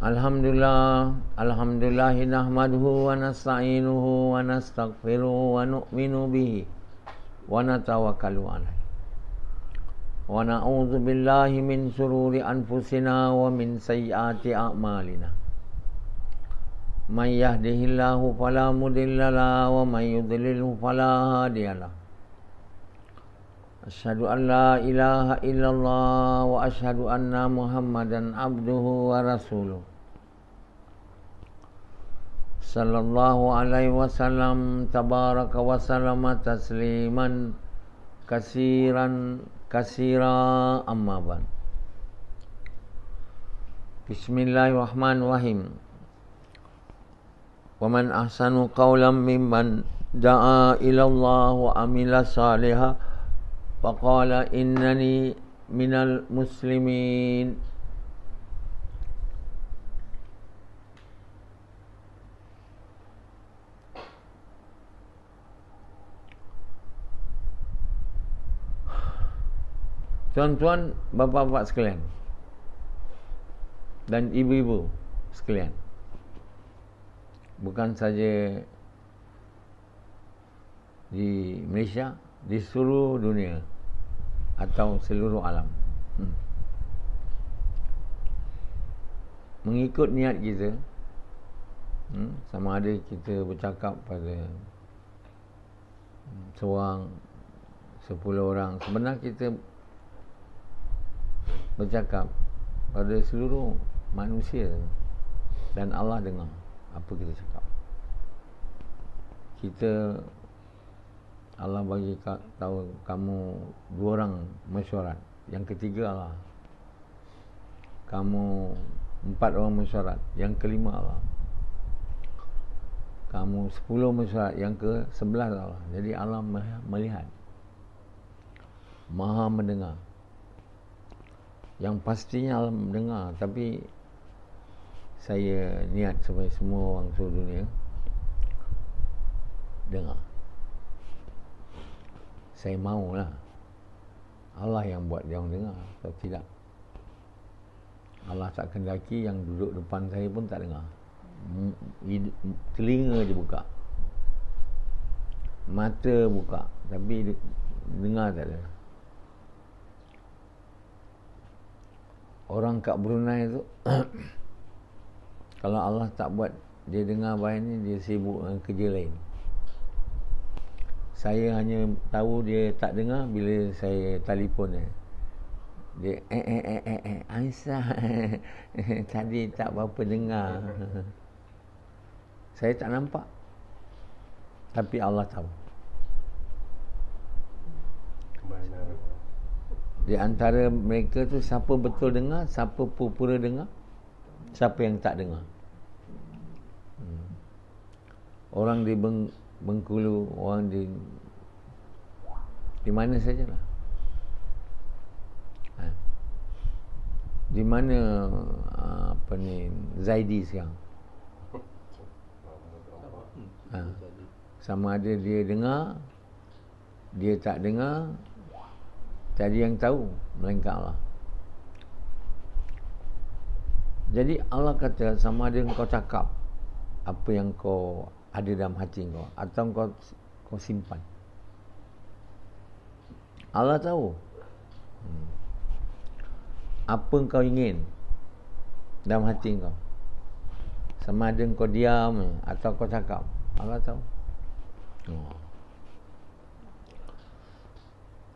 Alhamdulillahi nahmaduhu wa nasta'inuhu wa nastaghfiruhu wa nu'minu bihi wa natawakkalu alaihi wa na'udzu billahi min shururi anfusina wa min sayyiati a'malina. May yahdihillahu fala mudilla lahu wa may yudlilhu fala hadiyalah. Asyhadu an la ilaha illallah wa asyhadu anna Muhammadan abduhu wa rasuluh. Sallallahu alaihi wasallam tabaraka wa sallama tasliman kasira amma ba'd. Bismillahirrahmanirrahim. Wa man ahsanu qawlan mimman da'a ila Allah wa amila salihan wa qala innani minal muslimin. Tuan-tuan, bapa-bapa sekalian dan ibu-ibu sekalian, bukan saja di Malaysia, di seluruh dunia atau seluruh alam. Mengikut niat kita, sama ada kita bercakap pada seorang, 10 orang, sebenarnya kita bercakap pada seluruh manusia dan Allah dengar apa kita cakap. Allah bagi tahu kamu 2 orang mesyuarat, yang ketiga Allah. Kamu 4 orang mesyuarat, yang kelima Allah. Kamu 10 mesyuarat, yang ke-11 Allah. Jadi Allah melihat, Maha mendengar. Yang pastinya Allah mendengar, tapi saya niat supaya semua orang seluruh dunia dengar. Saya maulah Allah yang buat dia orang dengar atau tidak. Allah tak kendaki yang duduk depan saya pun tak dengar. Telinga je buka, mata buka, tapi dengar tak ada. Orang kat Brunei tu kalau Allah tak buat dia dengar bahan ni, dia sibuk dengan kerja lain. Saya hanya tahu dia tak dengar bila saya telefon dia. Aisyah tadi tak berapa dengar. Saya tak nampak, tapi Allah tahu. Di antara mereka tu, siapa betul dengar, siapa pura-pura dengar, siapa yang tak dengar. Orang di Bengkulu, orang di mana sajalah. Di mana Zaidi sekarang. Sama ada dia dengar, dia tak dengar, jadi yang tahu melainkan Allah. Jadi Allah kata, sama ada kau cakap apa yang kau ada dalam hati kau atau kau simpan, Allah tahu. Apa kau ingin dalam hati kau, sama ada kau diam atau kau cakap, Allah tahu.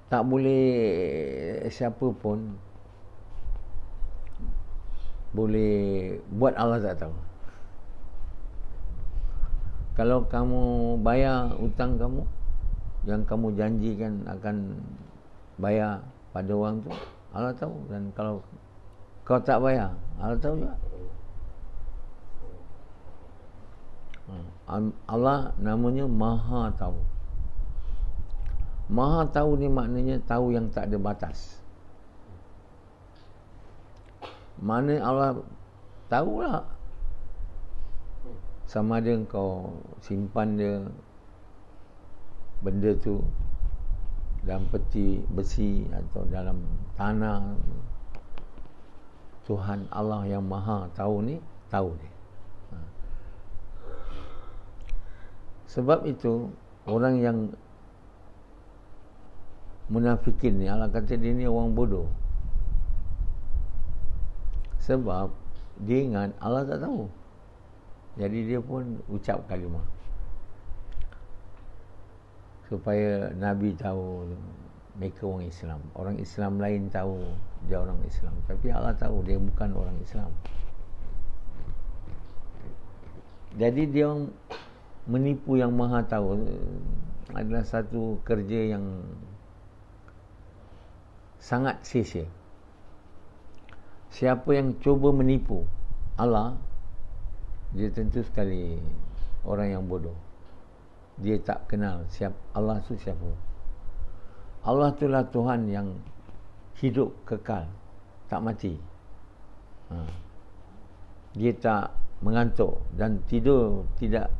Tak boleh siapa pun boleh buat Allah tak tahu. Kalau kamu bayar hutang kamu yang kamu janjikan akan bayar pada orang tu, Allah tahu. Dan kalau kau tak bayar, Allah tahu juga. Allah namanya Maha Tahu. Maha tahu ni maknanya tahu yang tak ada batas. Mana Allah tahulah, sama ada kau simpan dia benda tu dalam peti besi atau dalam tanah. Tuhan Allah yang Maha Tahu ni tahu dia. Sebab itu orang yang munafikin ni, Allah kata dia ni orang bodoh. Sebab dia ingat Allah tak tahu. Jadi dia pun ucap kalimah supaya Nabi tahu mereka orang Islam. Orang Islam lain tahu dia orang Islam. Tapi Allah tahu dia bukan orang Islam. Jadi dia orang menipu yang Maha tahu adalah satu kerja yang sangat sia-sia. Siapa yang cuba menipu Allah, dia tentu sekali orang yang bodoh. Dia tak kenal siapa Allah tu siapa. Allah itulah Tuhan yang hidup kekal, tak mati. Dia tak mengantuk dan tidur tidak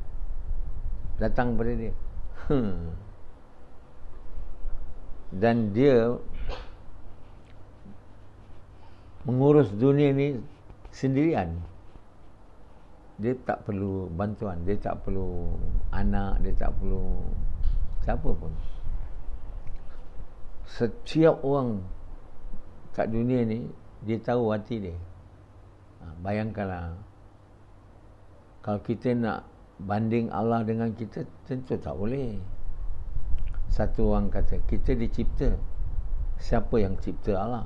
datang pada dia. Dan dia mengurus dunia ni sendirian. Dia tak perlu bantuan, dia tak perlu anak, dia tak perlu siapa pun. Setiap orang kat dunia ni dia tahu hati dia. Bayangkanlah kalau kita nak banding Allah dengan kita, tentu tak boleh. Satu orang kata kita dicipta, siapa yang cipta Allah?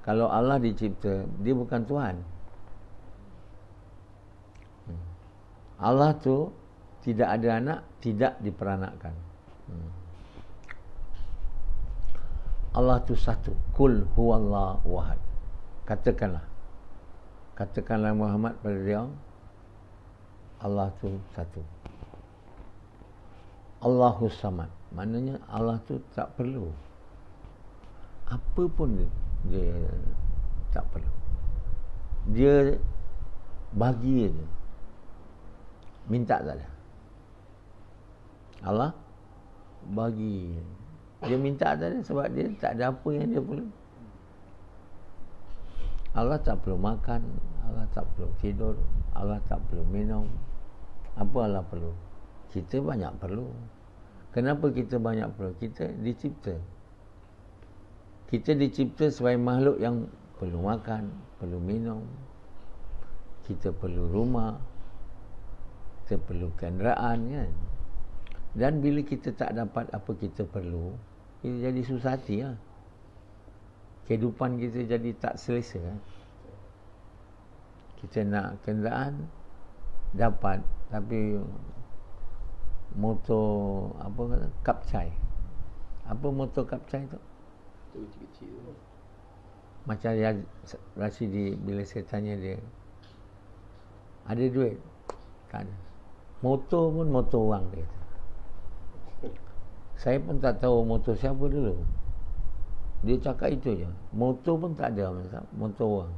Kalau Allah dicipta, dia bukan Tuhan. Allah tu tidak ada anak, tidak diperanakkan. Allah tu satu. Kul huwallahu ahad. Katakanlah Muhammad pada dia, Allah tu satu. Allahus samad. Maknanya Allah tu tak perlu apa pun dia tak perlu. Dia bagi je, minta tak ada. Allah bagi, dia minta tak ada sebab dia tak ada apa yang dia perlu. Allah tak perlu makan, Allah tak perlu tidur, Allah tak perlu minum. Apa Allah perlu? Kita banyak perlu. Kenapa kita banyak perlu? Kita dicipta. Kita dicipta sebagai makhluk yang perlu makan, perlu minum. Kita perlu rumah, kita perlu kenderaan, kan? Dan bila kita tak dapat apa kita perlu, kita jadi susah hati lah. Kehidupan kita jadi tak selesa. Kita nak kenderaan, dapat, tapi motor apa kata, kapcai. Apa motor kapcai tu? Kecil-kecil tu. Macam Rasidi, bila saya tanya dia, ada duit? Tak ada. Motor pun motor orang, dia kata. Saya pun tak tahu motor siapa dulu. Dia cakap itu je. Motor pun tak ada, motor orang.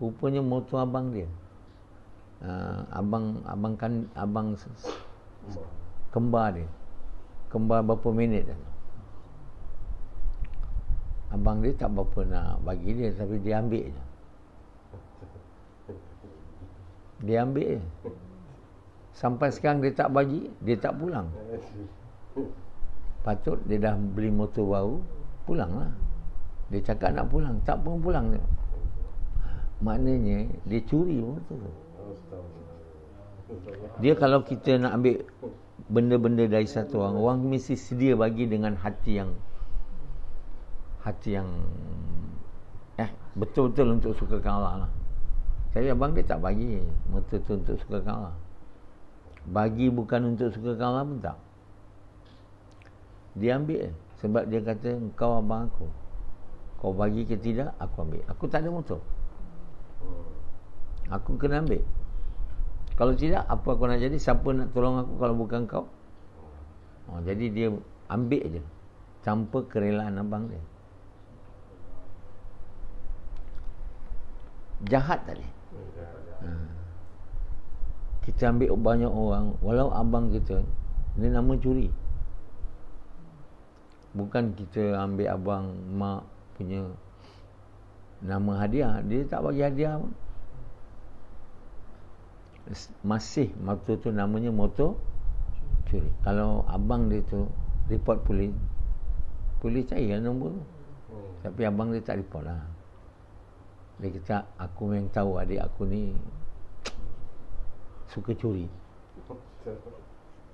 Rupanya motor abang dia. Abang kembar dia. Kembar berapa minit dah. Abang dia tak berapa nak bagi dia, tapi dia ambil je. Dia ambil je. Sampai sekarang dia tak bagi, dia tak pulang. Patut dia dah beli motor baru, pulanglah. Dia cakap nak pulang, tak pun pulang. Maknanya dia curi motor tu. Dia kalau kita nak ambil benda-benda dari satu orang, orang mesti sedia bagi dengan hati yang betul-betul untuk sukakan Allah lah. Tapi abang dia tak bagi motor tu untuk sukakan Allah. Bagi bukan untuk sukakan Allah pun tak. Dia ambil sebab dia kata, engkau abang aku, kau bagi ke tidak, aku ambil. Aku tak ada motor, aku kena ambil. Kalau tidak, apa aku nak jadi? Siapa nak tolong aku kalau bukan kau? Jadi dia ambil je tanpa kerelaan abang dia. Jahat tadi. Kita ambil banyak orang, walau abang kita, ini nama curi. Bukan kita ambil abang mak punya nama hadiah, dia tak bagi hadiah pun. masih motor tu namanya motor curi. Kalau abang dia tu report polis, polis carilah nombor tu. Tapi abang dia tak report lah. Dia kata, aku memang tahu adik aku ni suka curi.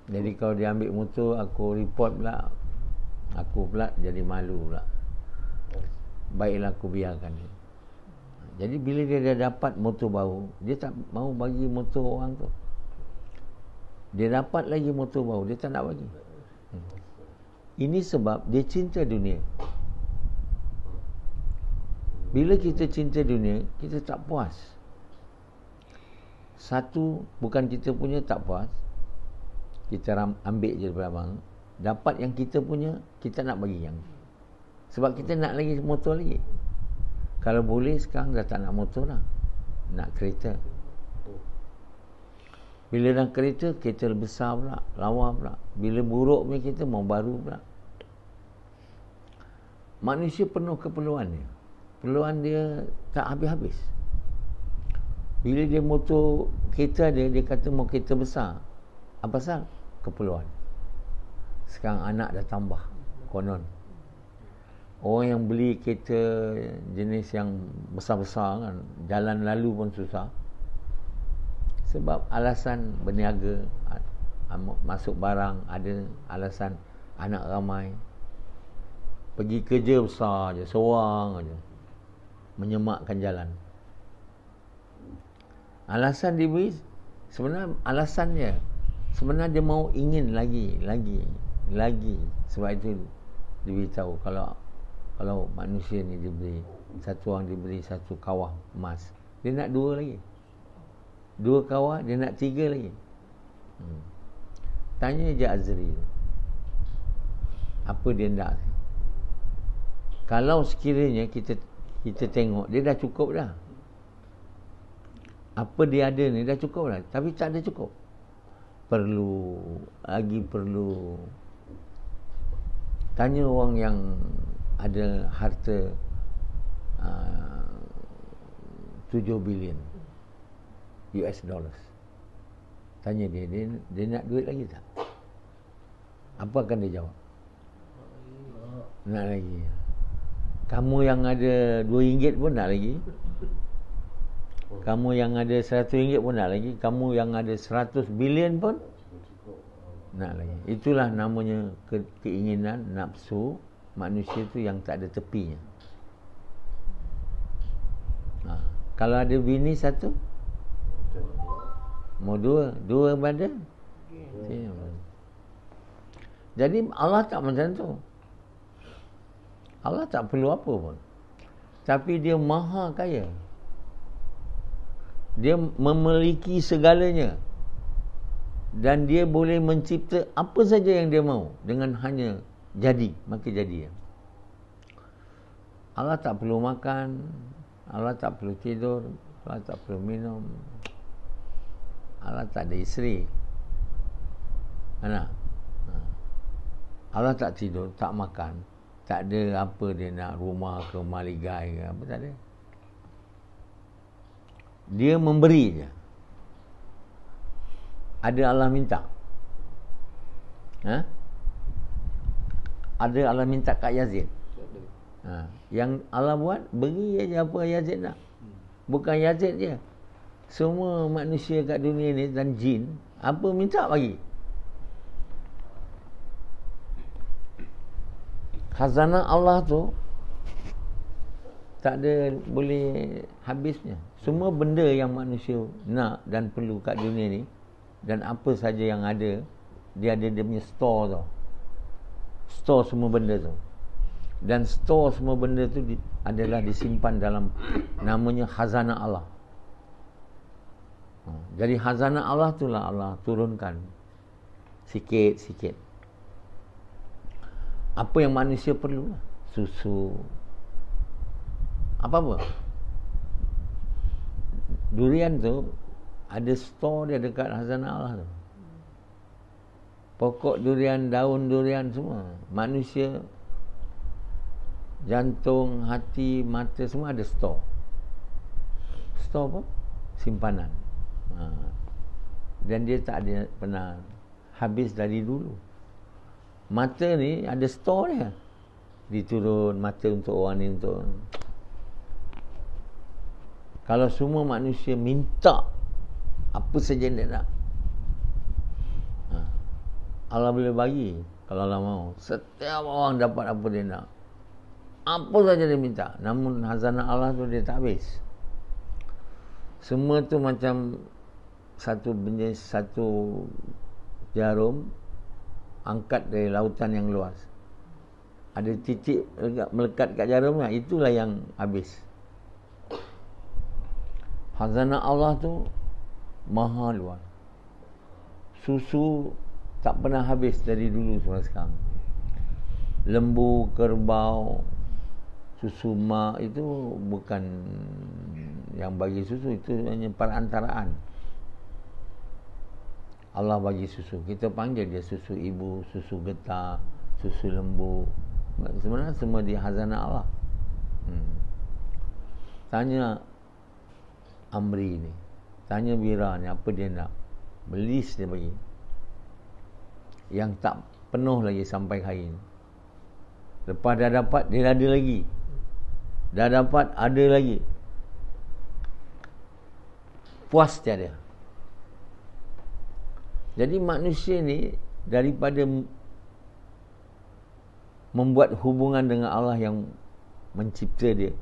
Jadi kalau dia ambil motor, aku report pula, aku pula jadi malu pula. Baiklah aku biarkan dia. Jadi bila dia dah dapat motor baru, dia tak mau bagi motor orang tu. Dia dapat lagi motor baru, dia tak nak bagi. Ini sebab dia cinta dunia. Bila kita cinta dunia, kita tak puas. Satu, bukan kita punya tak puas, kita ambil je daripada abang. Dapat yang kita punya, kita nak bagi yang. Sebab kita nak lagi motor lagi. Kalau boleh sekarang dah tak nak motor lah, nak kereta. Bila dah kereta, kereta besar pula, lawa pula. Bila buruk punya kereta, mau baru pula. Manusia penuh keperluan dia. Perluan dia tak habis-habis. Bila dia motor kereta dia kata mau kereta besar. Apa pasal? Keperluan. Sekarang anak dah tambah, konon. Orang yang beli kereta jenis yang besar-besar kan, jalan lalu pun susah. Sebab alasan berniaga, masuk barang, ada alasan anak ramai. Pergi kerja besar je, seorang aja, menyemakkan jalan. Alasan dia beri, sebenarnya alasannya, sebenarnya dia mau ingin lagi. Sebab itu dia beritahu kalau manusia ni diberi satu orang, diberi satu kawah emas, dia nak dua lagi. Dua kawah, dia nak tiga lagi. Tanya je Azri, apa dia nak. Kalau sekiranya kita tengok, dia dah cukup dah. Apa dia ada ni dah cukup dah. Tapi tak ada cukup. Perlu. Tanya orang yang ada harta 7 bilion US dollars. Tanya dia nak duit lagi tak? Apa akan dia jawab? Nak lagi. Kamu yang ada RM2 pun nak lagi. Kamu yang ada RM100 pun nak lagi. Kamu yang ada 100 bilion pun nak lagi. Itulah namanya keinginan, nafsu manusia tu yang tak ada tepinya. Kalau ada bini satu, mau dua pada. Jadi Allah tak macam tu. Allah tak perlu apa pun. Tapi dia maha kaya. Dia memiliki segalanya. Dan dia boleh mencipta apa saja yang dia mahu. Dengan hanya jadi, maka jadi. Allah tak perlu makan. Allah tak perlu tidur. Allah tak perlu minum. Allah tak ada isteri. Allah tak tidur, tak makan. Tak ada apa dia nak, rumah ke, maligai ke, apa tak ada. Dia memberi je. Ada Allah minta. Ada Allah minta kat Yazid. Yang Allah buat, beri aja apa Yazid nak. Bukan Yazid je. Semua manusia kat dunia ni dan jin, apa minta bagi. Khazanah Allah tu tak ada boleh habisnya. Semua benda yang manusia nak dan perlu kat dunia ni, dan apa saja yang ada, dia ada dia punya store tu. Store semua benda tu. Dan store semua benda tu adalah disimpan dalam namanya khazanah Allah. Jadi khazanah Allah itulah Allah turunkan sikit-sikit. Apa yang manusia perlu lah. Susu, apa-apa. Durian tu ada store dia dekat khazanah Allah tu. Pokok durian, daun durian semua. Manusia, jantung, hati, mata semua ada store. Store apa? Simpanan. dan dia tak ada pernah habis dari dulu. Mata ni ada store dia. Diturun mata untuk orang ni, untuk. Kalau semua manusia minta apa saja dia nak, Allah boleh bagi kalau Allah mahu. Setiap orang dapat apa dia nak, apa saja dia minta. Namun hazanah Allah tu dia tak habis. Semua tu macam satu jarum angkat dari lautan yang luas. Ada titik melekat kat jarum lah, itulah yang habis. Hazanah Allah tu maha luas. Susu tak pernah habis dari dulu sampai sekarang. Lembu, kerbau, susu mak itu bukan yang bagi susu, itu hanya perantaraan. Allah bagi susu, kita panggil dia susu ibu, susu getah, susu lembu. Sebenarnya semua di hazanah Allah. Tanya Amri ni, tanya Wira ni, apa dia nak, belis dia bagi. Yang tak penuh lagi sampai hari ni. Lepas dah dapat, dia ada lagi. Dah dapat, ada lagi. Puas tiada. Jadi manusia ni daripada membuat hubungan dengan Allah yang mencipta dia,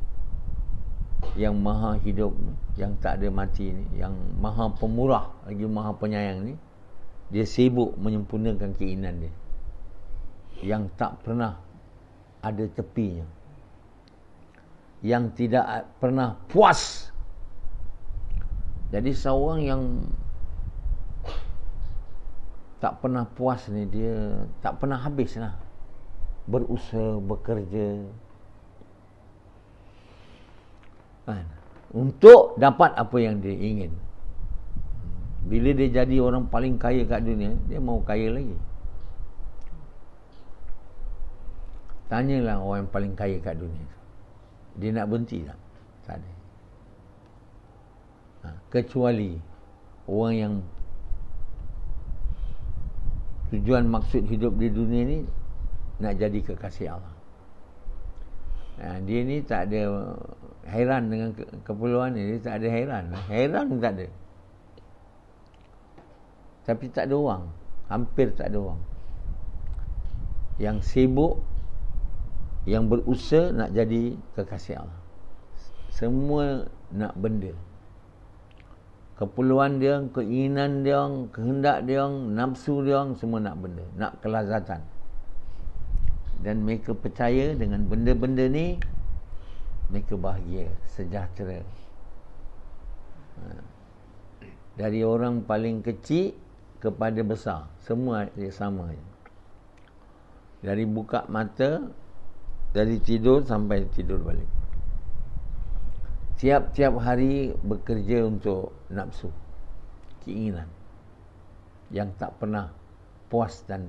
yang maha hidup, yang tak ada mati ni, yang maha pemurah lagi maha penyayang ni, dia sibuk menyempurnakan keinginan dia yang tak pernah ada tepinya, yang tidak pernah puas. Jadi seorang yang tak pernah puas ni, dia tak pernah habis lah. Berusaha, bekerja untuk dapat apa yang dia ingin. Bila dia jadi orang paling kaya kat dunia, dia mau kaya lagi. Tanyalah orang yang paling kaya kat dunia, dia nak berhenti tak? Tak ada. Kecuali orang yang tujuan maksud hidup di dunia ni nak jadi kekasih Allah. Dia ni tak ada heran dengan keperluan ni. Dia tak ada heran. Heran pun tak ada. Tapi tak ada orang. Hampir tak ada orang yang sibuk, yang berusaha nak jadi kekasih Allah. Semua nak benda. Keperluan dia, keinginan dia, kehendak dia, nafsu dia, semua nak benda, nak kelazatan. Dan mereka percaya dengan benda-benda ni mereka bahagia, sejahtera. Dari orang paling kecil kepada besar, semua dia sama. Dari buka mata, dari tidur sampai tidur balik. Tiap-tiap hari bekerja untuk nafsu, keinginan yang tak pernah puas dan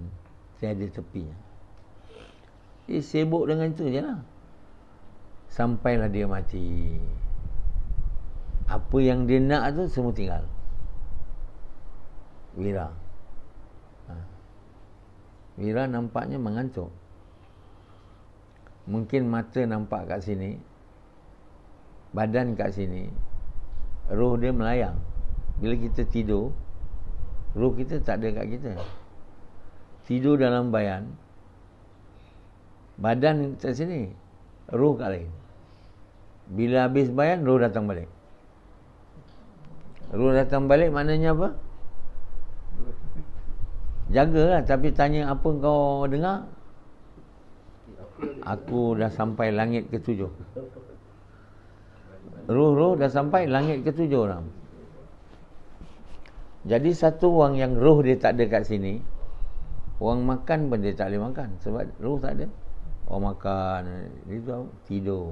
tiada tepinya. Dia sibuk dengan itu je lah. Sampailah dia mati. Apa yang dia nak tu semua tinggal. Wira. Wira nampaknya mengantuk. Mungkin mata nampak kat sini, badan kat sini, roh dia melayang. Bila kita tidur, roh kita tak ada kat kita. Tidur dalam bayan, badan kat sini, roh kat lain. Bila habis bayan, roh datang balik. Roh datang balik maknanya apa? Jagalah, tapi tanya apa kau dengar? Aku dah sampai langit ke-7. Roh-roh dah sampai langit ke-7 orang. Jadi satu orang yang roh dia tak ada kat sini, orang makan pun dia tak boleh makan sebab roh tak ada. Orang makan, dia tu apa? Tidur.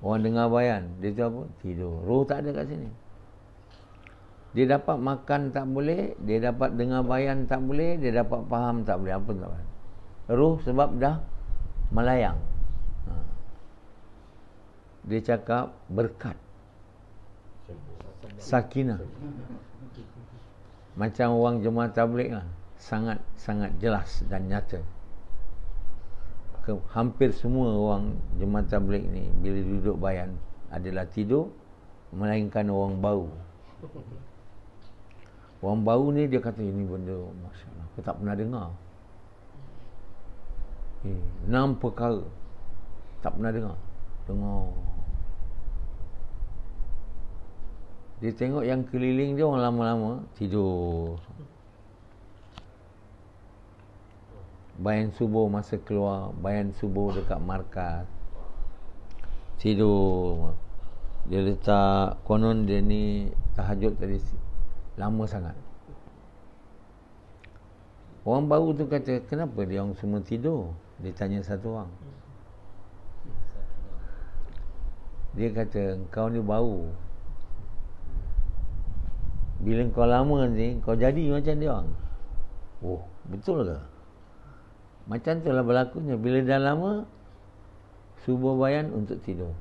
Orang dengar bayan, dia tu apa? Tidur. Roh tak ada kat sini. Dia dapat makan tak boleh, dia dapat dengar bayan tak boleh, dia dapat faham tak boleh, apa tak boleh. Roh sebab dah melayang. Dia cakap berkat, sakinah, Macam orang jemaah tabligh lah, sangat jelas dan nyata. Hampir semua orang jemaah tabligh ni bila duduk bayan adalah tidur, melainkan orang bau. Orang bau ni dia kata ini benda Masya Allah, aku tak pernah dengar. 6 perkara tak pernah dengar. Dia tengok yang keliling dia orang lama-lama tidur. Bayan subuh masa keluar, bayan subuh dekat markas, tidur. Dia letak, konon dia ni tahajud tadi lama sangat. Orang baru tu kata, kenapa dia orang semua tidur? Dia tanya satu orang. Dia kata, kau ni bau. Bila kau lama ni, kau jadi macam dia orang. Oh, betul ke? Macam tu lah berlakunya. Bila dah lama, subuh bayan untuk tidur.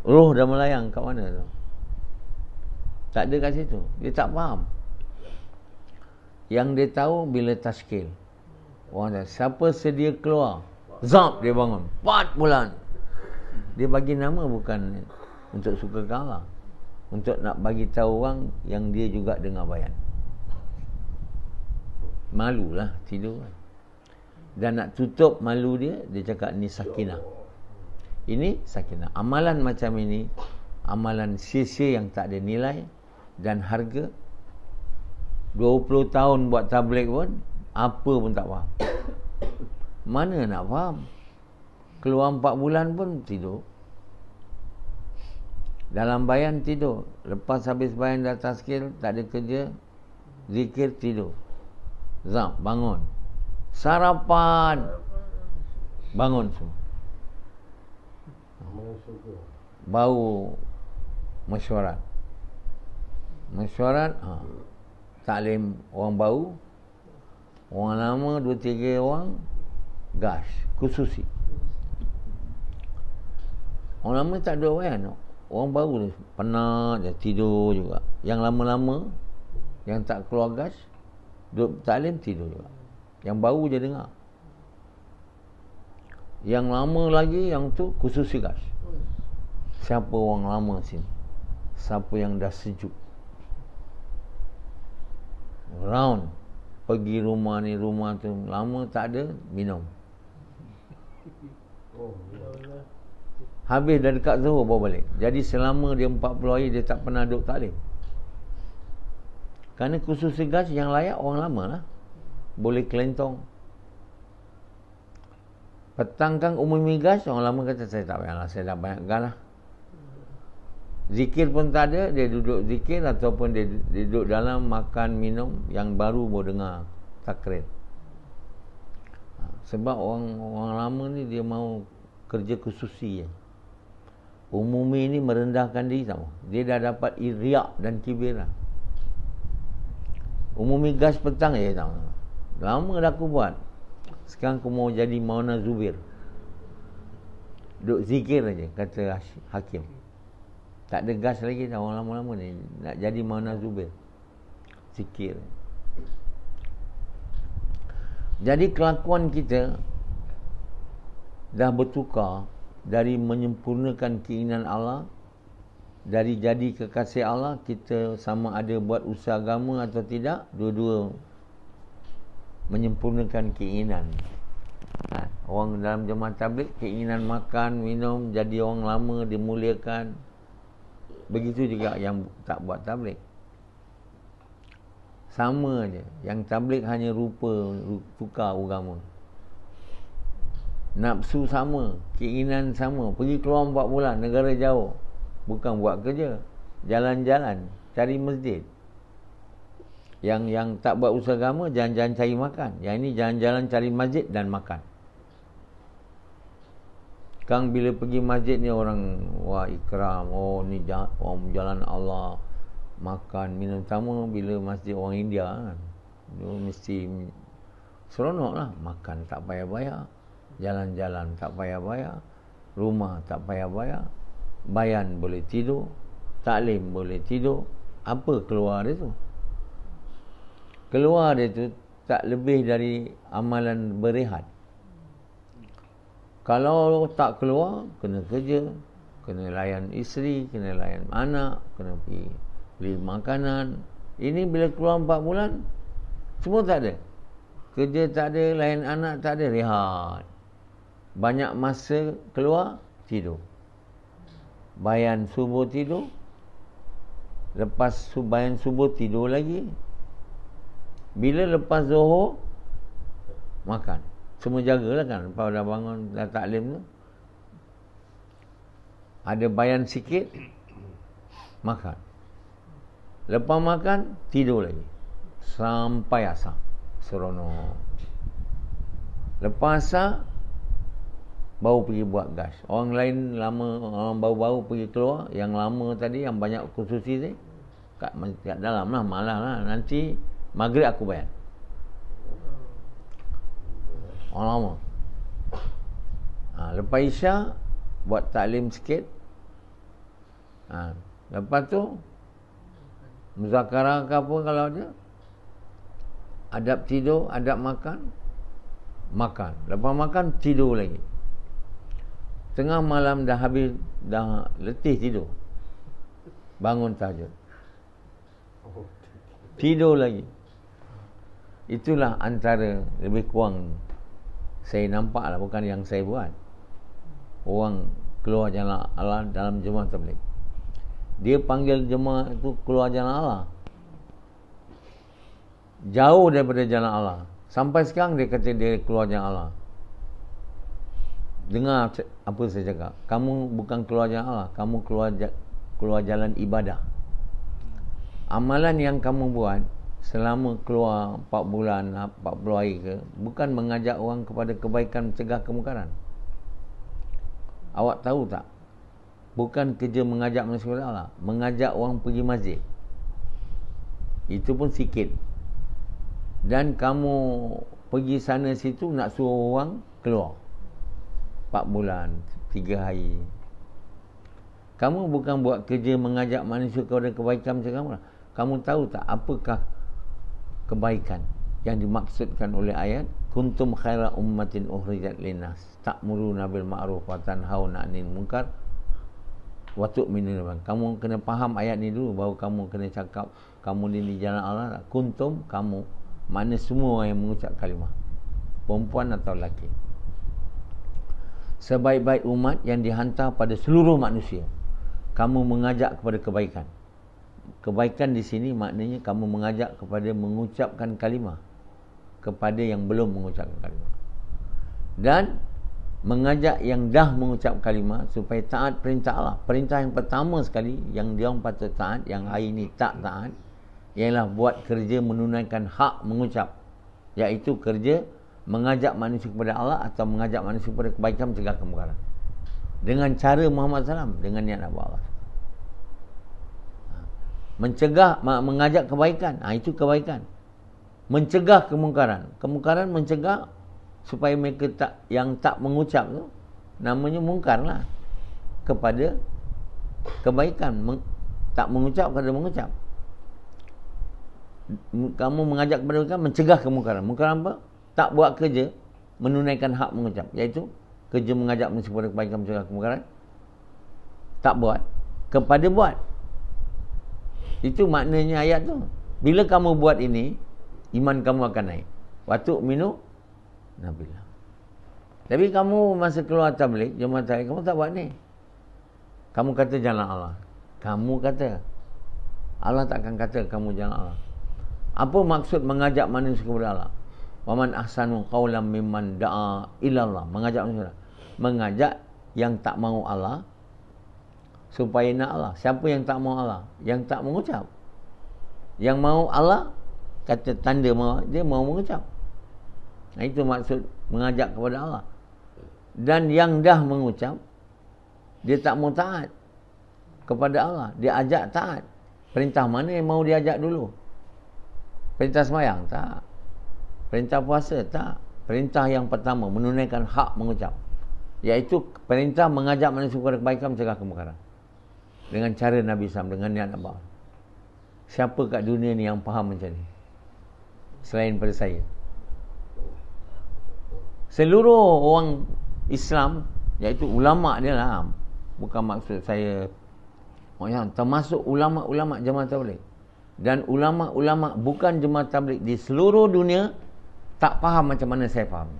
Roh dah melayang kat mana tu? Tak ada kat situ. Dia tak faham. Yang dia tahu bila tashkil. Orang kata, siapa sedia keluar? Zap, dia bangun. 4 bulan. Dia bagi nama bukan untuk suka kalah, untuk nak bagi tahu orang yang dia juga dengar bayan. Malulah tidur. Dan nak tutup malu dia, dia cakap ni sakinah. Ini sakinah. Amalan macam ini, amalan sia-sia yang tak ada nilai dan harga. 20 tahun buat tabligh pun apa pun tak faham. Mana nak faham? Keluar 4 bulan pun tidur. Dalam bayan tidur. Lepas habis bayan dah tazkir, tak ada kerja, zikir, tidur. Zam, bangun. Sarapan, bangun semua. Bau mesyuarat. Taklim orang bau. Orang lama 2-3 orang gas, khususi. Orang lama tak ada bayan. Orang baru ni penat, dia tidur juga. Yang lama-lama, yang tak keluar gas, duduk taklim tidur juga. Yang baru je dengar. Yang lama lagi, yang tu khususi gas. Siapa orang lama sini? Siapa yang dah sejuk? Round. Pergi rumah ni, rumah tu. Lama tak ada, minum. Habis dah dekat Zuhur bawa balik. Jadi selama dia 40 hari dia tak pernah duduk taklim. Kerana khusus gas yang layak orang lama lah. Boleh kelentong. Petang kan umumi gas, orang lama kata saya tak payahlah, saya dah banyak gas lah. Zikir pun tak ada, dia duduk zikir ataupun dia duduk dalam makan minum yang baru dengar takrir. Sebab orang lama ni dia mau kerja khususi je. Umumi ni merendahkan diri tau. Dia dah dapat riak dan kibir lah. Umumi gas petang je tau. Lama dah aku buat. Sekarang aku mau jadi Maulana Zubir. Duk zikir aja, kata Hakim. Tak ada gas lagi tau orang lama-lama ni. Nak jadi Maulana Zubir. Zikir. Jadi kelakuan kita dah bertukar dari menyempurnakan keinginan Allah, dari jadi kekasih Allah, kita sama ada buat usaha agama atau tidak, dua-dua menyempurnakan keinginan. Orang dalam jemaah tabligh keinginan makan, minum, jadi orang lama dimuliakan. Begitu juga yang tak buat tabligh. Sama je. Yang tabligh hanya rupa, tukar agama. Nafsu sama, keinginan sama. Pergi keluar 4 bulan, negara jauh. Bukan buat kerja, jalan-jalan, cari masjid. Yang tak buat usaha agama, jalan-jalan cari makan. Yang ini jalan-jalan cari masjid dan makan. Kang bila pergi masjid ni orang, wah ikram, oh ni orang jalan Allah, makan, minum. Sama bila masjid orang India kan, dia mesti seronok lah. Makan tak payah bayar, jalan-jalan tak payah bayar, rumah tak payah bayar, bayan boleh tidur, taklim boleh tidur. Apa keluar dia tu? Keluar dia tu tak lebih dari amalan berehat. Kalau tak keluar, kena kerja, kena layan isteri, kena layan anak, kena pergi beli makanan. Ini bila keluar 4 bulan, semua tak ada. Kerja tak ada, layan anak tak ada, rehat. Banyak masa keluar, tidur. Bayan subuh tidur. Lepas bayan subuh tidur lagi. Bila lepas zuhur, makan. Semua jagalah kan. Lepas dah bangun, dah taklim tu. Ada bayan sikit, makan. Lepas makan, tidur lagi. Sampai asar. Seronok. Lepas asar, baru pergi buat gas. Orang lain lama, orang baru-baru pergi keluar. Yang lama tadi, yang banyak khususi ni, kat dalam lah, malah lah. Nanti maghrib aku bayar. Orang lama. Lepas isyak, buat taklim sikit. Lepas tu, muzakarah ke apa kalau ada. Adab tidur, adab makan. Makan. Lepas makan, tidur lagi. Tengah malam dah habis, dah letih tidur. Bangun tahajud. Tidur lagi. Itulah antara lebih kurang saya nampak lah, bukan yang saya buat. Orang keluar jalan Allah dalam jemaah tabligh. Dia panggil jemaah itu keluar jalan Allah. Jauh daripada jalan Allah. Sampai sekarang dia kata dia keluar jalan Allah. Dengar apa saya cakap. Kamu bukan keluar jalan Allah, kamu keluar jalan ibadah. Amalan yang kamu buat selama keluar 4 bulan, 40 hari ke, bukan mengajak orang kepada kebaikan, mencegah kemungkaran. Awak tahu tak? Bukan kerja mengajak manusia kepada Allah, mengajak orang pergi masjid. Itu pun sikit. Dan kamu pergi sana situ nak suruh orang keluar 4 bulan, 3 hari. Kamu bukan buat kerja mengajak manusia kepada kebaikan, mencegah kemungkaran. Kamu tahu tak apakah kebaikan yang dimaksudkan oleh ayat kuntum khaira ummatin ukhrijat linnas ta'muruna bil ma'ruf wa tanhauna 'anil munkar wa tu'minuna billah. Kamu kena faham ayat ni dulu baru kamu kena cakap kamu ni di jalan Allah. Kuntum, kamu, mana semua yang mengucap kalimah, perempuan atau lelaki, sebaik-baik umat yang dihantar pada seluruh manusia, kamu mengajak kepada kebaikan. Kebaikan di sini maknanya kamu mengajak kepada mengucapkan kalimah kepada yang belum mengucapkan kalimah, dan mengajak yang dah mengucap kalimah supaya taat perintah Allah. Perintah yang pertama sekali yang dia orang patut taat, yang hari ini tak taat, ialah buat kerja menunaikan hak mengucap, iaitu kerja mengajak manusia kepada Allah atau mengajak manusia kepada kebaikan, mencegah kemungkaran dengan cara Muhammad SAW, dengan niat Allah. Mencegah, mengajak kebaikan, itu kebaikan. Mencegah kemungkaran, kemungkaran mencegah supaya mereka yang tak mengucap tu, namanya mungkar lah, kepada kebaikan. Tak mengucap kepada mengucap. Kamu mengajak kepada kebaikan, mencegah kemungkaran. Mungkaran apa? Tak buat kerja menunaikan hak mengucap, iaitu kerja mengajak manusia kepada kebaikan, mencegah kemungkaran. Tak buat, kepada buat. Itu maknanya ayat tu. Bila kamu buat ini, iman kamu akan naik. Waktu minum Nabilah. Tapi kamu masa keluar tabligh, jemaah tabligh, kamu tak buat ni. Kamu kata jalan Allah. Kamu kata. Allah takkan kata kamu jalan Allah. Apa maksud mengajak manusia kepada Allah? Waman ahsanu qawlan mimman da'a ilallah. Mengajak manusia. Mengajak yang tak mahu Allah supaya nak Allah. Siapa yang tak mahu Allah? Yang tak mengucap. Yang mahu Allah, kata tanda mahu, dia mahu mengucap. Itu maksud mengajak kepada Allah. Dan yang dah mengucap, dia tak mahu taat kepada Allah, dia ajak taat. Perintah mana yang mahu diajak dulu? Perintah sembahyang? Tak. Perintah puasa? Tak. Perintah yang pertama, menunaikan hak mengucap, iaitu perintah mengajak manusia kepada kebaikan, mencegah kemungkaran. dengan cara Nabi SAW, dengan niat nak bawa. Siapa kat dunia ni yang faham macam ni selain pada saya? Seluruh orang Islam, iaitu ulama' dia lah, bukan maksud saya termasuk ulama'-ulama' Jemaah Tabligh dan ulama'-ulama' bukan Jemaah Tabligh di seluruh dunia tak faham macam mana saya faham.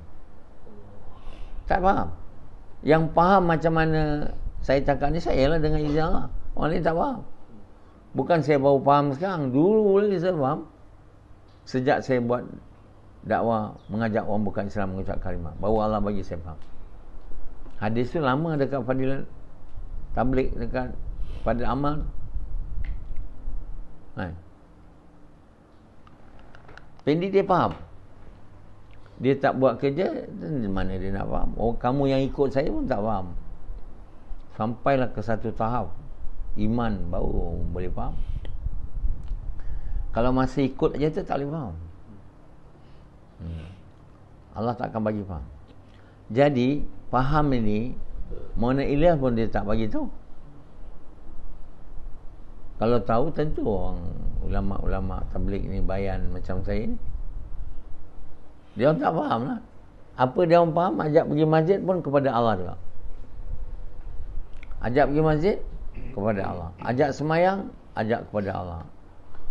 Tak faham. Yang faham macam mana saya cakap ni, saya lah dengan izin Allah. Orang lain tak faham. Bukan saya baru faham sekarang, dulu lagi saya faham. Sejak saya buat dakwah, mengajak orang bukan Islam mengucap kalimah, baru Allah bagi saya faham. Hadis tu lama dekat Fadilat Tabligh, dekat Fadil Amal. Pendi dia faham. Dia tak buat kerja, mana dia nak faham? Oh, kamu yang ikut saya pun tak faham. Sampailah ke satu tahap iman, baru boleh faham. Kalau masih ikut aja tu tak boleh faham. Allah tak akan bagi faham. Jadi faham ini Mona Ilyas pun dia tak bagi tahu. Kalau tahu tentu orang ulama'-ulama' tabligh ni bayan macam saya ni, dia orang tak faham lah. Apa dia orang faham, ajak pergi masjid pun kepada Allah juga. Ajak pergi masjid kepada Allah. Ajak semayang, ajak kepada Allah.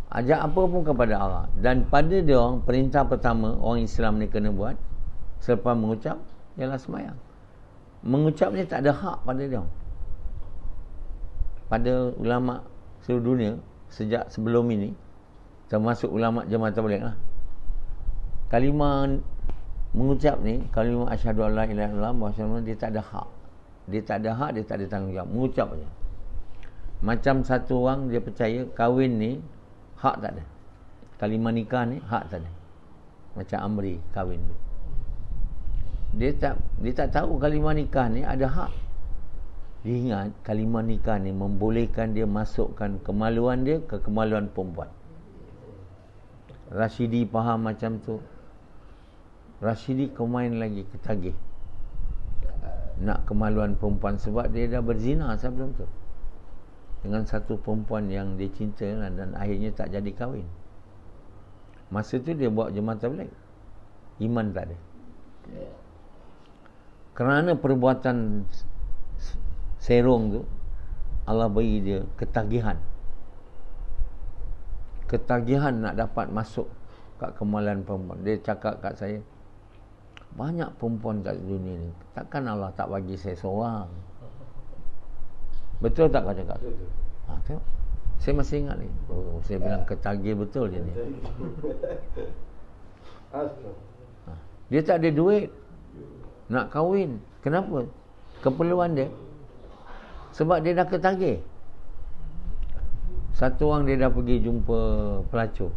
Ajak apa pun kepada Allah. Dan pada dia orang, perintah pertama orang Islam ni kena buat selepas mengucap ialah semayang. Mengucap ni tak ada hak pada dia orang. Pada ulama' seluruh dunia sejak sebelum ini, termasuk ulama' Jemaah Tabligh lah, kalimah mengucap ni, kalimah asyhadu alla ilaha illallah Muhammadur Rasulullah, dia tak ada hak. Dia tak ada hak, dia tak ada tanggungjawab. Mengucap aja. Macam satu orang dia percaya kahwin ni hak tak ada. Kalimah nikah ni hak tak ada. Macam Amri kahwin tu. Dia tak tahu kalimah nikah ni ada hak. Dia ingat kalimah nikah ni membolehkan dia masukkan kemaluan dia ke kemaluan perempuan. Rashidi faham macam tu. Rashidi kemain lagi ketagih nak kemaluan perempuan sebab dia dah berzina sebelum tu dengan satu perempuan yang dia cinta dan akhirnya tak jadi kahwin. Masa tu dia buat Jemaah Tabligh, iman tak ada. Kerana perbuatan serong tu, Allah bagi dia ketagihan nak dapat masuk kat kemaluan perempuan. Dia cakap kat saya, banyak perempuan kat dunia ni, takkan Allah tak bagi saya seorang? Betul tak kau cakap? Tengok. Saya masih ingat ni. Saya bilang ketagih betul dia ni. Dia tak ada duit nak kahwin. Kenapa? Keperluan dia. Sebab dia dah ketagih. Satu orang dia dah pergi jumpa pelacur.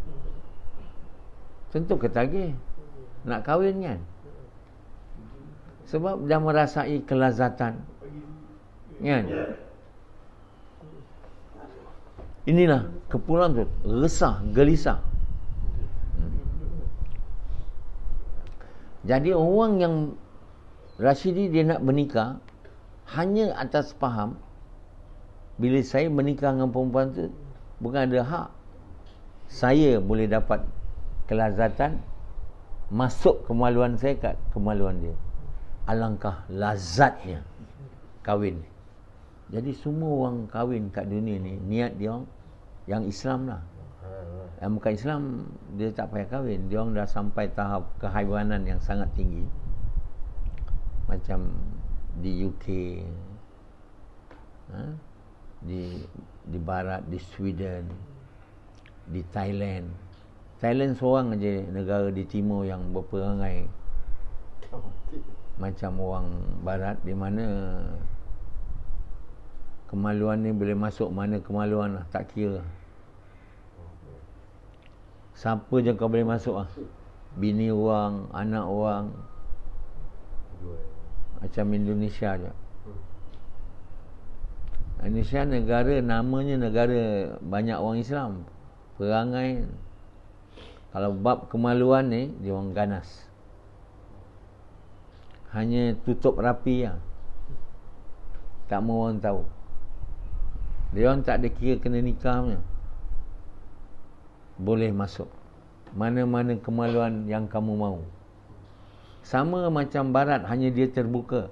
Tentu ketagih nak kahwin kan. Sebab dah merasai kelazatan kan. Inilah kepulan tu, resah, gelisah. Jadi orang yang Rashidi dia nak bernikah hanya atas faham, bila saya menikah dengan perempuan tu bukan ada hak, saya boleh dapat kelazatan masuk kemaluan saya kat kemaluan dia. Alangkah lazatnya kahwin. Jadi semua orang kahwin kat dunia ni, niat dia orang yang Islam lah. Yang bukan Islam, dia tak payah kahwin. Dia orang dah sampai tahap kehaiwanan yang sangat tinggi. Macam di UK, di barat, di Sweden, di Thailand. Thailand seorang aja negara di timur yang berperangai macam orang barat, di mana kemaluan ni boleh masuk mana kemaluan lah, tak kira. Siapa je kau boleh masuk lah. Bini orang, anak orang. Macam Indonesia je. Indonesia negara, namanya negara banyak orang Islam. Perangai, kalau bab kemaluan ni, dia orang ganas. Hanya tutup rapi lah, tak mau orang tahu. Dia orang tak ada kira kena nikah punya. Boleh masuk mana-mana kemaluan yang kamu mahu. Sama macam barat, hanya dia terbuka,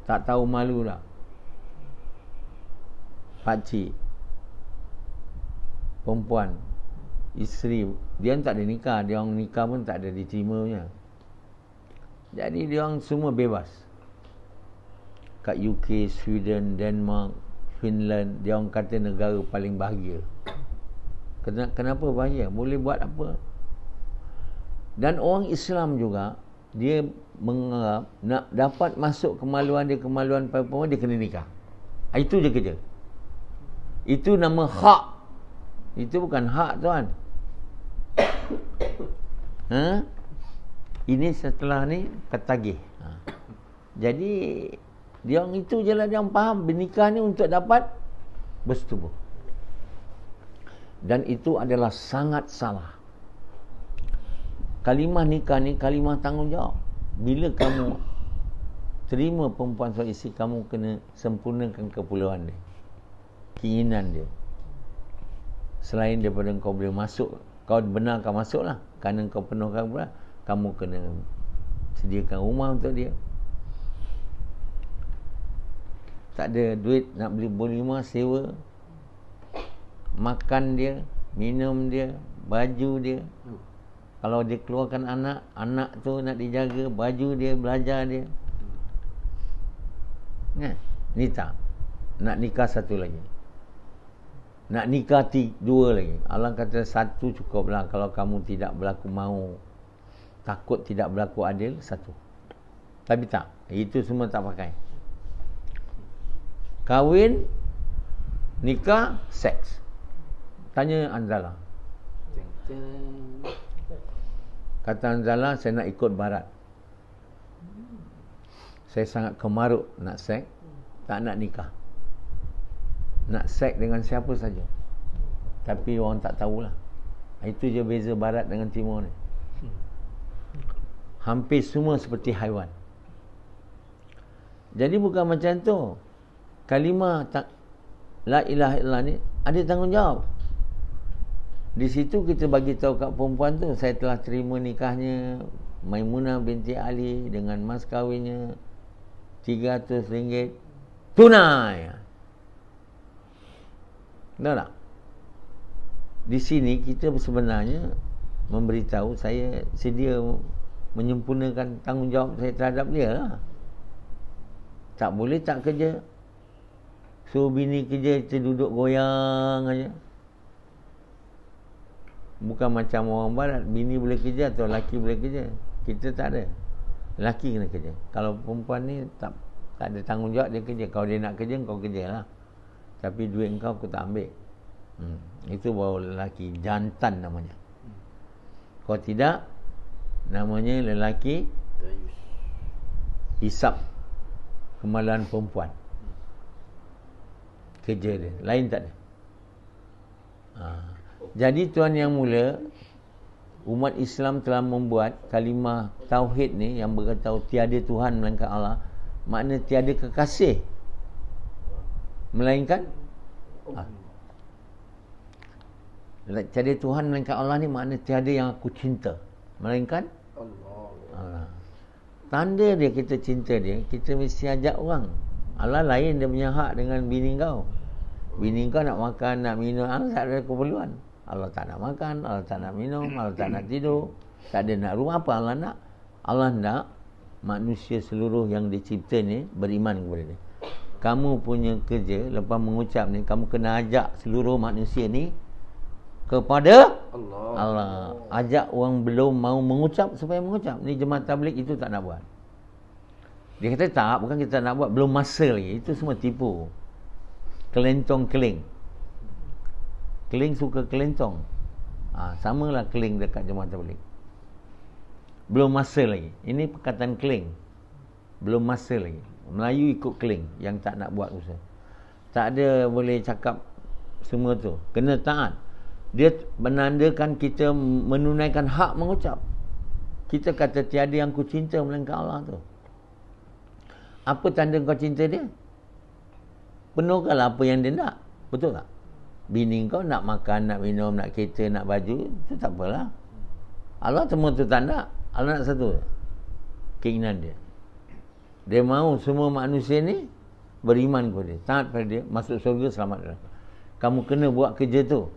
tak tahu malu dah. Pakcik, perempuan, isteri, dia tak ada nikah. Dia orang nikah pun tak ada diterimanya. Jadi dia orang semua bebas. Kat UK, Sweden, Denmark, Finland, dia orang kata negara paling bahagia. Kenapa bahagia? Boleh buat apa. Dan orang Islam juga, dia menganggap nak dapat masuk kemaluan dia, kemaluan perempuan, dia kena nikah. Itu je kerja. Itu nama hak. Itu bukan hak, tuan. Ini setelah ni ketagih. Jadi dia orang itu je lah dia orang faham bernikah ni untuk dapat bersetubuh. Dan itu adalah sangat salah. Kalimah nikah ni kalimah tanggungjawab. Bila kamu terima perempuan sebagai isteri, kamu kena sempurnakan keperluan dia, keinginan dia. Selain daripada kau boleh masuk, kau benarkan masuklah, kerana kau penuhkan pula, kamu kena sediakan rumah untuk dia. Tak ada duit nak beli rumah, sewa, makan dia, minum dia, baju dia. Kalau dia keluarkan anak, anak tu nak dijaga, baju dia, belajar dia. Ni tak. Nak nikah satu lagi. Nak nikah dua lagi. Allah kata satu cukuplah. Kalau kamu tidak berlaku mau, takut tidak berlaku adil, satu. Tapi tak. Itu semua tak pakai. Kahwin, nikah, seks. Tanya Anzala. Kata Anzala, saya nak ikut barat. Saya sangat kemaruk nak seks, tak nak nikah. Nak seks dengan siapa saja. Tapi orang tak tahulah. Itu je beza barat dengan timur ni. Hampir semua seperti haiwan. Jadi bukan macam tu. Kalimah la ilaha illallah ni ada tanggungjawab. Di situ kita bagi tahu kat perempuan tu, saya telah terima nikahnya Maimunah binti Ali dengan mas kahwinnya RM300 tunai. Tahu tak? Di sini kita sebenarnya memberitahu saya sedia menyempurnakan tanggungjawab saya terhadap dia lah. Tak boleh tak kerja. Suruh bini kerja, kita duduk goyang aja. Bukan macam orang barat, bini boleh kerja atau laki boleh kerja. Kita tak ada. Laki kena kerja. Kalau perempuan ni tak ada tanggungjawab, dia kerja. Kalau dia nak kerja, kau kerjalah. Tapi duit kau aku tak ambil. Itu baru lelaki jantan namanya. Kalau tidak, namanya lelaki hisap kemaluan perempuan. Kerja dia, lain tak ada. Jadi tuan yang mulia, umat Islam telah membuat kalimah tauhid ni yang berkata tiada Tuhan melainkan Allah, makna tiada kekasih melainkan tiada Tuhan melainkan Allah ni makna tiada yang aku cinta melainkan Allah. Tanda dia kita cinta dia, kita mesti ajak orang. Allah lain dia punya hak dengan bini kau. Bini kau nak makan, nak minum, Allah tak ada keperluan. Allah tak nak makan, Allah tak nak minum, Allah tak nak tidur, tak ada nak rumah. Apa Allah nak? Allah nak manusia seluruh yang dicipta ni beriman kepada dia. Kamu punya kerja lepas mengucap ni, kamu kena ajak seluruh manusia ni kepada Allah. Ajak orang belum mau mengucap supaya mengucap. Ni jemaah tabligh itu tak nak buat. Dia kata tak, bukan kita tak nak buat, belum masa lagi. Itu semua tipu. Kelencong keling. Keling suka kelencong. Samalah keling dekat jemaah tabligh. Belum masa lagi. Ini perkataan keling. Belum masa lagi. Melayu ikut keling yang tak nak buat usaha. Tak ada boleh cakap semua tu. Kena taat. Dia menandakan kita menunaikan hak mengucap. Kita kata tiada yang ku cinta melainkan Allah tu. Apa tanda kau cinta dia? Penuhkanlah apa yang dia nak. Betul tak? Bini kau nak makan, nak minum, nak kereta, nak baju, itu tak apalah. Allah semua tu tak nak. Allah nak satu, keinginan dia. Dia mahu semua manusia ni beriman kepada dia, taat pada dia, masuk surga, selamat neraka. Kamu kena buat kerja tu.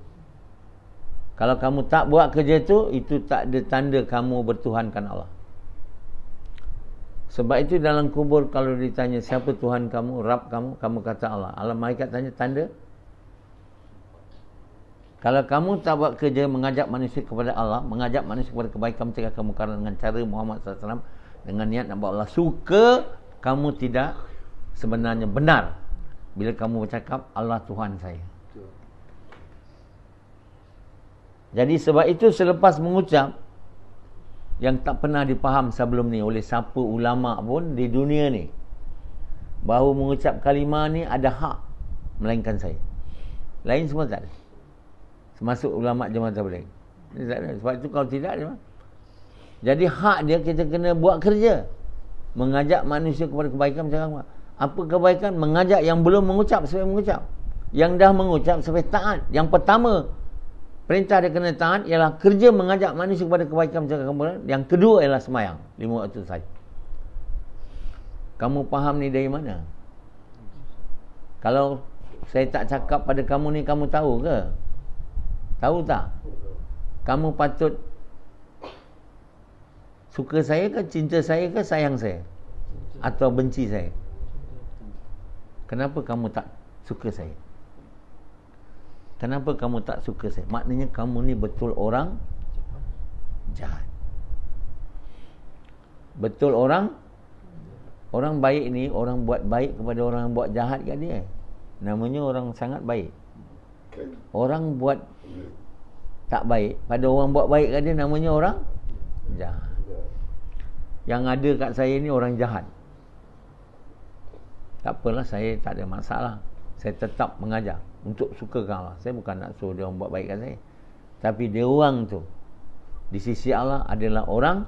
Kalau kamu tak buat kerja tu, itu tak ada tanda kamu bertuhankan Allah. Sebab itu dalam kubur kalau ditanya siapa Tuhan kamu, Rabb kamu, kamu kata Allah. Allah malaikat tanya tanda. Kalau kamu tak buat kerja mengajak manusia kepada Allah, mengajak manusia kepada kebaikan, mencegah kemungkaran dengan cara Muhammad SAW, dengan niat nak buat Allah suka, kamu tidak sebenarnya benar bila kamu bercakap Allah Tuhan saya. Jadi sebab itu selepas mengucap yang tak pernah dipaham sebelum ni oleh siapa ulama pun di dunia ni, bahawa mengucap kalimah ni ada hak melainkan saya. Lain semua tak ada. Termasuk ulama Jemaah Tabligh. Sebab itu kalau tidak dia. Jadi hak dia kita kena buat kerja. Mengajak manusia kepada kebaikan, macam apa kebaikan? Mengajak yang belum mengucap supaya mengucap. Yang dah mengucap supaya taat. Yang pertama perintah dia kena taat ialah kerja mengajak manusia kepada kebaikan, mencegah kemungkaran. Yang kedua ialah sembahyang 5 waktu saja. Kamu faham ni dari mana? Kalau saya tak cakap pada kamu ni, kamu tahu ke? Tahu tak? Kamu patut suka saya ke, cinta saya ke, sayang saya? Atau benci saya? Kenapa kamu tak suka saya? Kenapa kamu tak suka saya? Maknanya kamu ni betul orang jahat. Betul orang baik ni, orang buat baik kepada orang yang buat jahat kat dia, namanya orang sangat baik. Orang buat tak baik pada orang buat baik kat dia, namanya orang jahat. Yang ada kat saya ni orang jahat. Tak apalah, saya tak ada masalah. Saya tetap mengajar untuk sukakan Allah. Saya bukan nak suruh dia orang buat baik kat saya. Tapi dia orang tu di sisi Allah adalah orang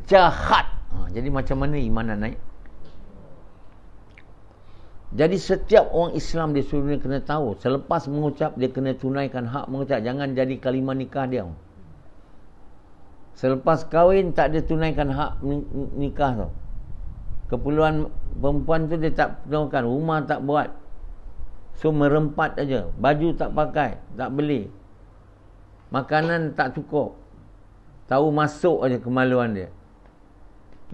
jahat. Jadi macam mana iman nak naik? Jadi setiap orang Islam di seluruh dunia kena tahu, selepas mengucap dia kena tunaikan hak mengucap. Jangan jadi kalimah nikah dia. Selepas kahwin tak ada tunaikan hak nikah tu. Keperluan perempuan tu dia tak tunaikan, rumah tak buat. So merempat aja, baju tak pakai, tak beli. Makanan tak cukup. Tahu masuk aja kemaluan dia.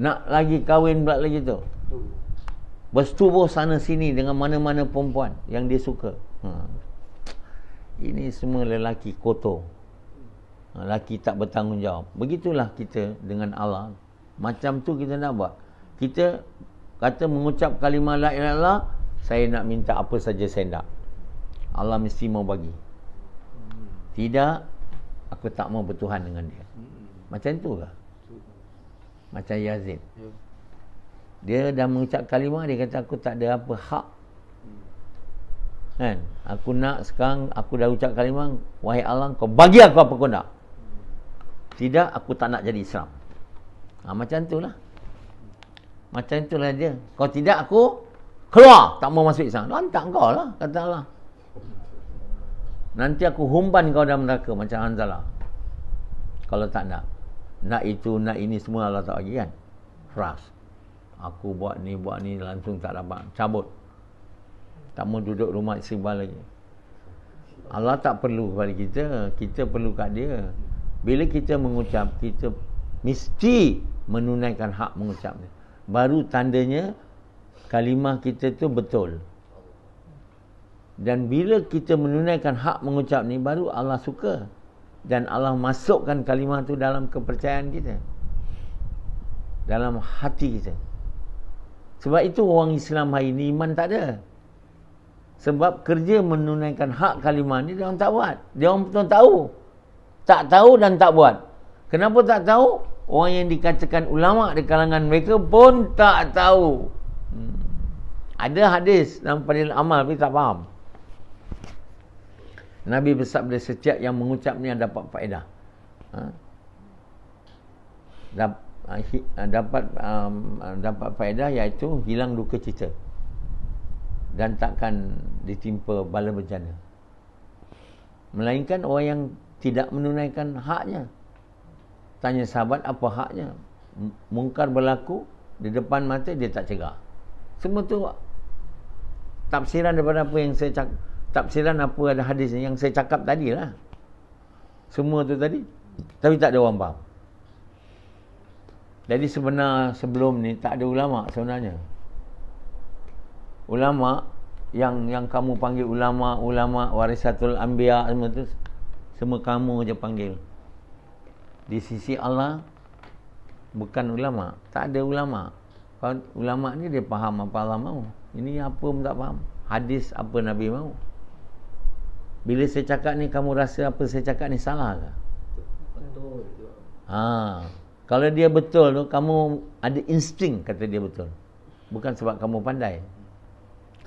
Nak lagi kahwin pula lagi tu. Bersetubuh sana sini dengan mana-mana perempuan yang dia suka. Ini semua lelaki kotor. Lelaki tak bertanggungjawab. Begitulah kita dengan Allah. Macam tu kita nak buat. Kita kata mengucap kalimah la ilaha illallah, saya nak minta apa saja saya nak. Allah mesti mau bagi. Tidak, aku tak mau bertuhan dengan dia. Macam tu ke? Macam Yazid. Dia dah mengucap kalimah, dia kata aku tak ada apa hak. Kan? Aku nak sekarang, aku dah ucap kalimah, wahai Allah, kau bagi aku apa kau nak. Tidak, aku tak nak jadi Islam. Macam itulah. Macam itulah dia. Kau tidak, aku keluar, tak mau masuk Islam. Lantak kau lah, kata Allah. Nanti aku humban kau dalam neraka macam Hanzalah. Kalau tak nak. Nak itu, nak ini semua Allah tak bagi kan. Fras. Aku buat ni langsung tak dapat. Cabut. Tak mau duduk rumah istighfar lagi. Allah tak perlu kepada kita. Kita perlu kat dia. Bila kita mengucap, kita mesti menunaikan hak mengucap dia. Baru tandanya kalimah kita tu betul. Dan bila kita menunaikan hak mengucap ni, baru Allah suka. Dan Allah masukkan kalimah tu dalam kepercayaan kita, dalam hati kita. Sebab itu orang Islam hari ni iman tak ada. Sebab kerja menunaikan hak kalimah ni dia orang tak buat. Dia orang betul tahu. Tak tahu dan tak buat. Kenapa tak tahu? Orang yang dikatakan ulama di kalangan mereka pun tak tahu. Ada hadis dalam Fadil Amal tapi tak faham. Nabi bersabda setiap yang mengucap ni yang dapat faedah. Dapat faedah, iaitu hilang duka cita. dan takkan ditimpa bala bencana. Melainkan orang yang tidak menunaikan haknya. Tanya sahabat, apa haknya? Mungkar berlaku di depan mata, dia tak cegah. Semua tu tafsiran daripada apa yang saya cakap. Tafsiran apa ada hadis yang saya cakap tadi lah. Semua tu tadi. Tapi tak ada orang faham. Jadi sebelum ni tak ada ulama sebenarnya. Ulama yang kamu panggil ulama warisatul anbiya, semua tu semua kamu je panggil. Di sisi Allah bukan ulama, tak ada ulama. Kalau ulama ni dia faham apa Allah mahu. Ini apa pun tak faham. Hadis apa Nabi mahu. Bila saya cakap ni, kamu rasa apa saya cakap ni salah ke? Betul. Kalau dia betul tu, kamu ada insting kata dia betul. Bukan sebab kamu pandai.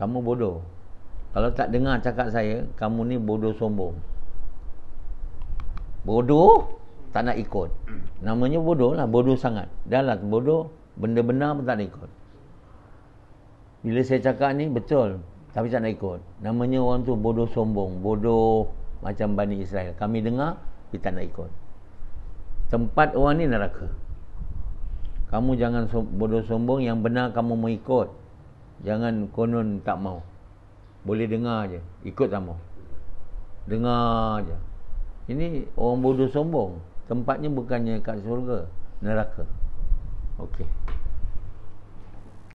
Kamu bodoh. Kalau tak dengar cakap saya, kamu ni bodoh sombong. Bodoh, tak nak ikut. Namanya bodoh lah, bodoh sangat. Dah lah bodoh, benda benar pun tak nak ikut. Bila saya cakap ni betul, tapi tak nak ikut. Namanya orang tu bodoh sombong. Bodoh macam Bani Israel. Kami dengar, kita tak nak ikut. Tempat orang ni neraka. Kamu jangan bodoh sombong, yang benar kamu mau ikut. Jangan konon tak mau. Boleh dengar je, ikut tak mau. Dengar je. Ini orang bodoh sombong. Tempatnya bukannya kat syurga, neraka. Okey.